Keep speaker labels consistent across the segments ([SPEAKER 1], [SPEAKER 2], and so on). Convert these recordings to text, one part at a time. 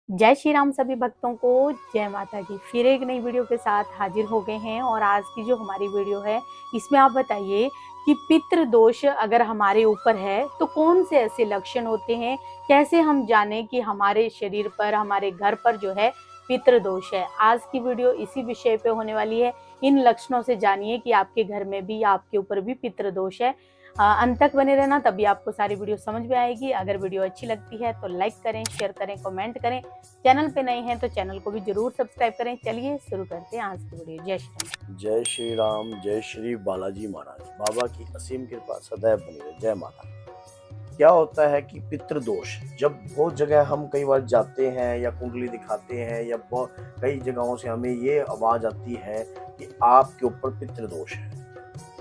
[SPEAKER 1] जय श्री राम सभी भक्तों को, जय माता की। फिर एक नई वीडियो के साथ हाजिर हो गए हैं और आज की जो हमारी वीडियो है इसमें आप बताइए कि पितृ दोष अगर हमारे ऊपर है तो कौन से ऐसे लक्षण होते हैं, कैसे हम जाने कि हमारे शरीर पर, हमारे घर पर जो है पितृ दोष है। आज की वीडियो इसी विषय पे होने वाली है। इन लक्षणों से जानिए कि आपके घर में भी या आपके ऊपर भी पितृ दोष है। अंत तक बने रहना, तभी आपको सारी वीडियो समझ में आएगी। अगर वीडियो अच्छी लगती है तो लाइक करें, शेयर करें, कमेंट करें। चैनल पे नए हैं तो चैनल को भी जरूर सब्सक्राइब करें। चलिए शुरू करते हैं आज की वीडियो। जय श्री राम।
[SPEAKER 2] जय श्री राम, जय श्री बालाजी महाराज। बाबा की असीम कृपा सदैव बनी रहे। जय माता। क्या होता है कि पितृदोष, जब बहुत जगह हम कई बार जाते हैं या कुंडली दिखाते हैं या कई जगहों से हमें ये आवाज आती है कि आपके ऊपर पितृदोष है।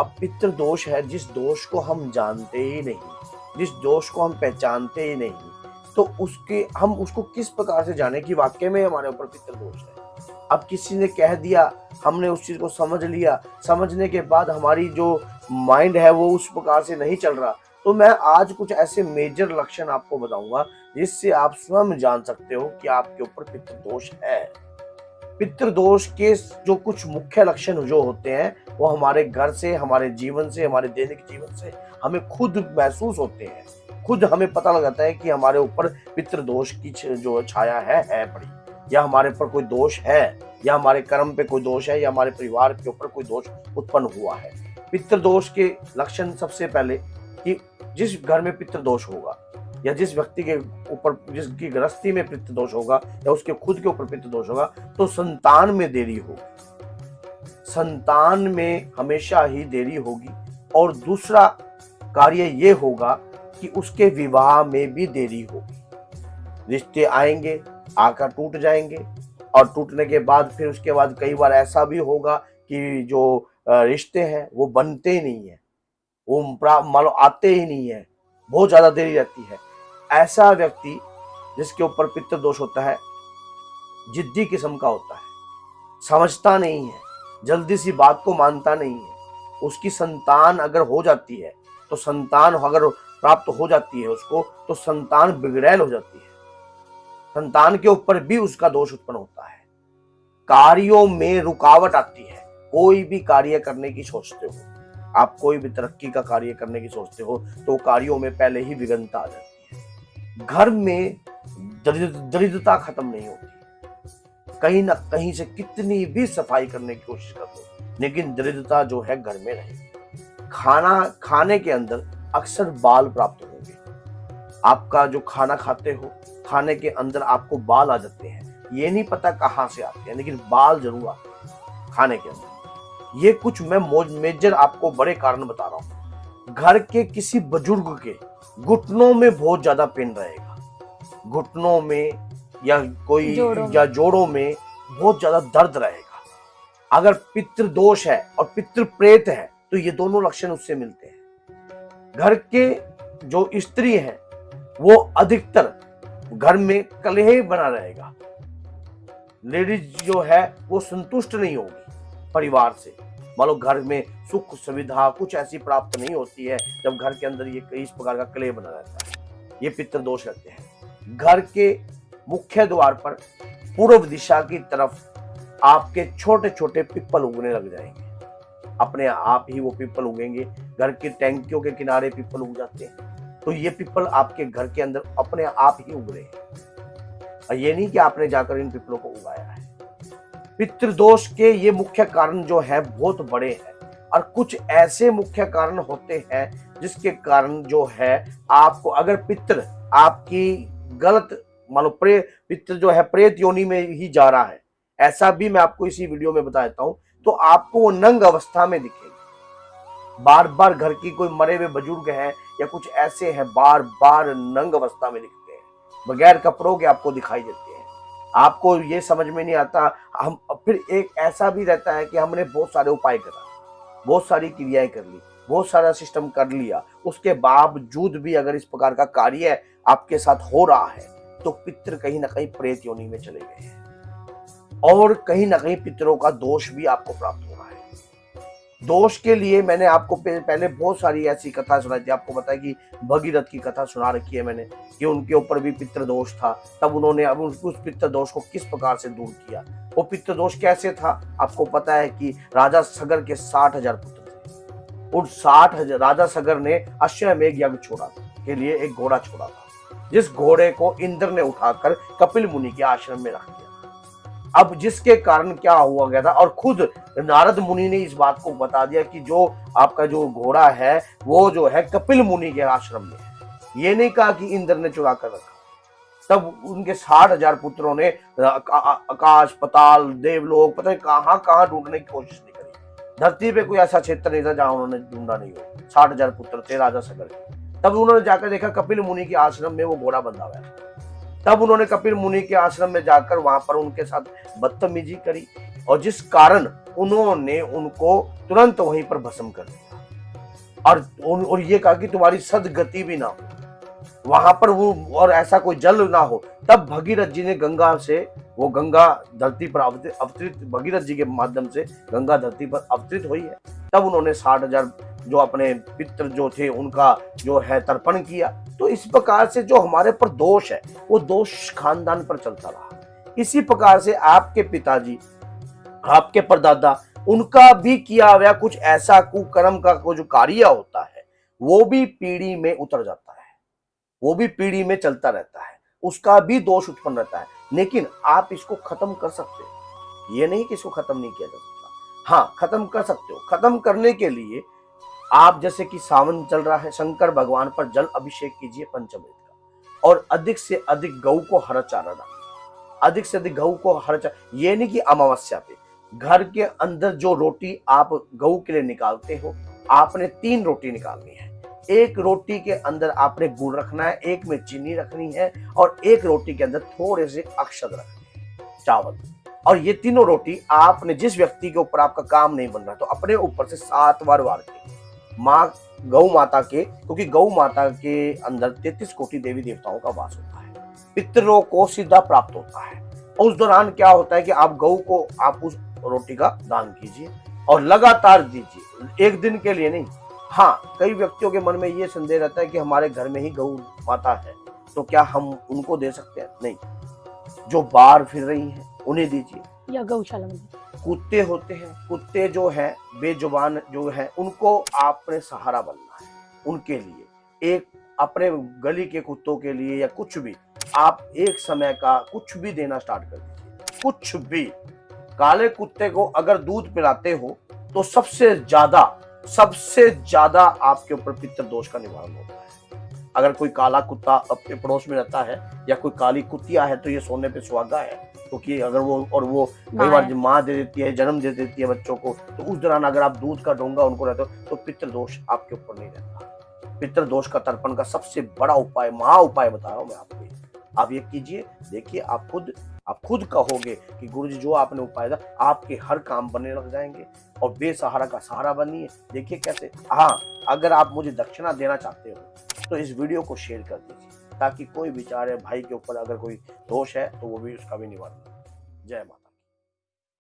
[SPEAKER 2] अब पितृदोष है जिस दोष को हम जानते ही नहीं, जिस दोष को हम पहचानते ही नहीं, तो हम उसको किस प्रकार से जाने कि वाकई में हमारे ऊपर पितृदोष है। अब किसी ने कह दिया, हमने उस चीज को समझ लिया, समझने के बाद हमारी जो माइंड है वो उस प्रकार से नहीं चल रहा, तो मैं आज कुछ ऐसे मेजर लक्षण आपको बताऊंगा जिससे आप स्वयं जान सकते हो कि आपके ऊपर पितृदोष है। पितृदोष के जो कुछ मुख्य लक्षण जो होते हैं वो हमारे घर से, हमारे जीवन से, हमारे दैनिक जीवन से हमें खुद महसूस होते हैं। खुद हमें पता लग जाता है कि हमारे ऊपर पितृदोष की जो छाया है बड़ी, या हमारे ऊपर कोई दोष है, या हमारे कर्म पे कोई दोष है, या हमारे परिवार के ऊपर कोई दोष उत्पन्न हुआ है। पितृदोष के लक्षण सबसे पहले कि जिस घर में पितृदोष होगा या जिस व्यक्ति के ऊपर, जिसकी गृहस्थी में पितृदोष होगा या उसके खुद के ऊपर पितृदोष होगा, तो संतान में देरी होगी। संतान में हमेशा ही देरी होगी। और दूसरा कार्य ये होगा कि उसके विवाह में भी देरी होगी। रिश्ते आएंगे, आकर टूट जाएंगे, और टूटने के बाद फिर उसके बाद कई बार ऐसा भी होगा कि जो रिश्ते हैं वो बनते ही नहीं है, वो मान लो आते ही नहीं है, बहुत ज्यादा देरी रहती है। ऐसा व्यक्ति जिसके ऊपर पितृदोष होता है, जिद्दी किस्म का होता है, समझता नहीं है, जल्दी सी बात को मानता नहीं है। उसकी संतान अगर हो जाती है, तो संतान अगर प्राप्त हो जाती है उसको, तो संतान बिगड़ैल हो जाती है। संतान के ऊपर भी उसका दोष उत्पन्न होता है। कार्यों में रुकावट आती है। कोई भी कार्य करने की सोचते हो आप, कोई भी तरक्की का कार्य करने की सोचते हो, तो कार्यों में पहले ही विघ्नता आ जाती है। घर में दरिद्रता खत्म नहीं होती। कहीं ना कहीं से कितनी भी सफाई करने की कोशिश कर लो, लेकिन दरिद्रता जो है घर में रहेगी। खाना खाने के अंदर अक्सर बाल प्राप्त होंगे। आपका जो खाना खाते हो, खाने के अंदर आपको बाल आ जाते हैं। ये नहीं पता कहां से आते हैं, लेकिन बाल जरूर आते हैं खाने के अंदर। ये कुछ मैं मेजर आपको बड़े कारण बता रहा हूं। घर के किसी बुजुर्ग के घुटनों में बहुत ज्यादा पेन रहेगा, घुटनों में या जोड़ों में बहुत ज्यादा दर्द रहेगा। अगर पितृदोष है और पितृ प्रेत है, तो ये दोनों लक्षण उससे मिलते हैं। घर के जो स्त्री है वो अधिकतर घर में कलह बना रहेगा। लेडीज जो है वो संतुष्ट नहीं होगी परिवार से। मान लो घर में सुख सुविधा कुछ ऐसी प्राप्त नहीं होती है जब घर के अंदर ये इस प्रकार का कलह बना रहता है। ये पितृदोष रहते हैं। घर के मुख्य द्वार पर पूर्व दिशा की तरफ आपके छोटे छोटे पिप्पल उगने लग जाएंगे। अपने आप ही वो पिप्पल उगेंगे। घर की टैंकियों के किनारे पिप्पल उग जाते हैं, तो ये पिप्पल आपके घर के अंदर अपने आप ही उग रहे हैं, और ये नहीं कि आपने जाकर इन पिप्पलों को उगाया है। पितृदोष के ये मुख्य कारण जो है बहुत बड़े हैं, और कुछ ऐसे मुख्य कारण होते हैं जिसके कारण जो है आपको, अगर पितृ आपकी गलत, मान लो पितृ जो है प्रेत योनि में ही जा रहा है, ऐसा भी मैं आपको इसी वीडियो में बता देता हूं, तो आपको वो नंग अवस्था में दिखेगा। बार बार घर की कोई मरे हुए बुजुर्ग है या कुछ ऐसे हैं, बार बार नंग अवस्था में दिखते हैं, बगैर कपड़ों के आपको दिखाई देते हैं। आपको ये समझ में नहीं आता। हम फिर एक ऐसा भी रहता है कि हमने बहुत सारे उपाय करा, बहुत सारी क्रियाएं कर ली, बहुत सारा सिस्टम कर लिया, उसके बावजूद भी अगर इस प्रकार का कार्य आपके साथ हो रहा है, तो पितृ कहीं ना कहीं प्रेत योनि में चले गए हैं, और कहीं ना कहीं पितरों का दोष भी आपको प्राप्त हो रहा है। दोष के लिए मैंने आपको पहले बहुत सारी ऐसी कथा सुनाई थी। आपको पता है कि भगीरथ की कथा सुना रखी है मैंने कि उनके ऊपर भी पितृ दोष था। तब उन्होंने अब उस पितृ दोष को किस प्रकार से दूर किया। वो पितृ दोष कैसे था, आपको पता है कि राजा सगर के 60,000 पुत्र थे। उन 60,000 राजा सगर ने अश्वमेध यज्ञ छोड़ा के लिए एक घोड़ा छोड़ा था, जिस घोड़े को इंद्र ने उठाकर कपिल मुनि के आश्रम में रख दिया। अब जिसके कारण क्या हुआ गया था, और खुद नारद मुनि ने इस बात को बता दिया कि जो आपका जो घोड़ा है वो जो है कपिल मुनि के आश्रम में है। ये नहीं कहा कि इंद्र ने चुरा कर रखा। तब उनके 60,000 पुत्रों ने आकाश पताल देवलोक पता नहीं कहां कहां ढूंढने की कोशिश नहीं करी। धरती पे कोई ऐसा क्षेत्र नहीं था जहां उन्होंने ढूंढा नहीं हो। 60,000 पुत्र थे राजा सगर के। तब उन्होंने जाकर देखा कपिल मुनि के आश्रम में वो घोड़ा बंधा हुआ है। तब उन्होंने कपिल मुनि के आश्रम में जाकर वहां पर उनके साथ बदतमीजी करी, और जिस कारण उन्होंने उनको तुरंत वहीं पर भस्म कर दिया। और ये कहा कि तुम्हारी सदगति भी ना हो वहां पर, वो और ऐसा कोई जल ना हो। तब भगीरथ जी ने गंगा से, वो गंगा धरती पर अवतरित, भगीरथ जी के माध्यम से गंगा धरती पर अवतरित हुई है। तब उन्होंने 60,000 जो अपने पितृ जो थे उनका जो है तर्पण किया। तो इस प्रकार से जो हमारे पर दोष है वो दोष खानदान पर चलता रहा। इसी प्रकार से आपके पिताजी, आपके परदादा, उनका भी किया हुआ कुछ ऐसा कुकर्म का जो कार्य होता है वो भी पीढ़ी में उतर जाता है, वो भी पीढ़ी में चलता रहता है, उसका भी दोष उत्पन्न रहता है। लेकिन आप इसको खत्म कर सकते हो, ये नहीं कि इसको खत्म नहीं किया जा सकता। हाँ, खत्म कर सकते हो। खत्म करने के लिए आप जैसे कि सावन चल रहा है, शंकर भगवान पर जल अभिषेक कीजिए पंचमेध का, और अधिक से अधिक गऊ को हरा चारा डालिए। अधिक से अधिक गऊ को हरा चारा, ये नहीं कि अमावस्या पे घर के अंदर जो रोटी आप गऊ के लिए निकालते हो, आपने 3 रोटी निकालनी है। एक रोटी के अंदर आपने गुड़ रखना है, एक में चीनी रखनी है, और एक रोटी के अंदर थोड़े से अक्षत रखने हैं, चावल। और ये तीनों रोटी आपने, जिस व्यक्ति के ऊपर आपका काम नहीं बन रहा तो अपने ऊपर से 7 बार वार के माँ गौ माता के, क्योंकि गौ माता के अंदर 33 कोटि देवी देवताओं का वास होता है, पितरों को सीधा प्राप्त होता है। उस दौरान क्या होता है कि आप गौ को आप उस रोटी का दान कीजिए और लगातार दीजिए, एक दिन के लिए नहीं। हाँ, कई व्यक्तियों के मन में ये संदेह रहता है कि हमारे घर में ही गौ माता है तो क्या हम उनको दे सकते हैं? नहीं, जो बाहर फिर रही हैं उन्हें दीजिए,
[SPEAKER 1] या गौशाला में।
[SPEAKER 2] कुत्ते होते हैं, कुत्ते जो है बेजुबान जो है, उनको आपने सहारा बनना है। उनके लिए एक अपने गली के कुत्तों के लिए या कुछ भी आप एक समय का कुछ भी देना स्टार्ट कर दीजिए। कुछ भी, काले कुत्ते को अगर दूध पिलाते हो तो सबसे ज्यादा आपके ऊपर पितृ दोष का निवारण होता है। अगर कोई काला कुत्ता अपने पड़ोस में रहता है या कोई काली कुतिया है तो ये सोने पे सुहागा है, क्योंकि अगर वो कई बार माँ दे देती है, जन्म दे देती है बच्चों को, तो उस दौरान अगर आप दूध का डोंगा उनको रहते हो तो पितृ दोष आपके ऊपर नहीं रहता। पितृ दोष का तर्पण का सबसे बड़ा उपाय, महा उपाय बता रहा हूं मैं आपको, आप ये कीजिए। देखिए आप खुद कहोगे कि गुरुजी जो आपने उपाय था, आपके हर काम बनने लग जाएंगे और बेसहारा का सहारा बनिए। देखिए कैसे। हाँ, अगर आप मुझे दक्षिणा देना चाहते हो तो इस वीडियो को शेयर कर दीजिए, ताकि कोई बेचारे भाई के ऊपर अगर कोई दोष है तो वो भी उसका भी निवारण। जय माता।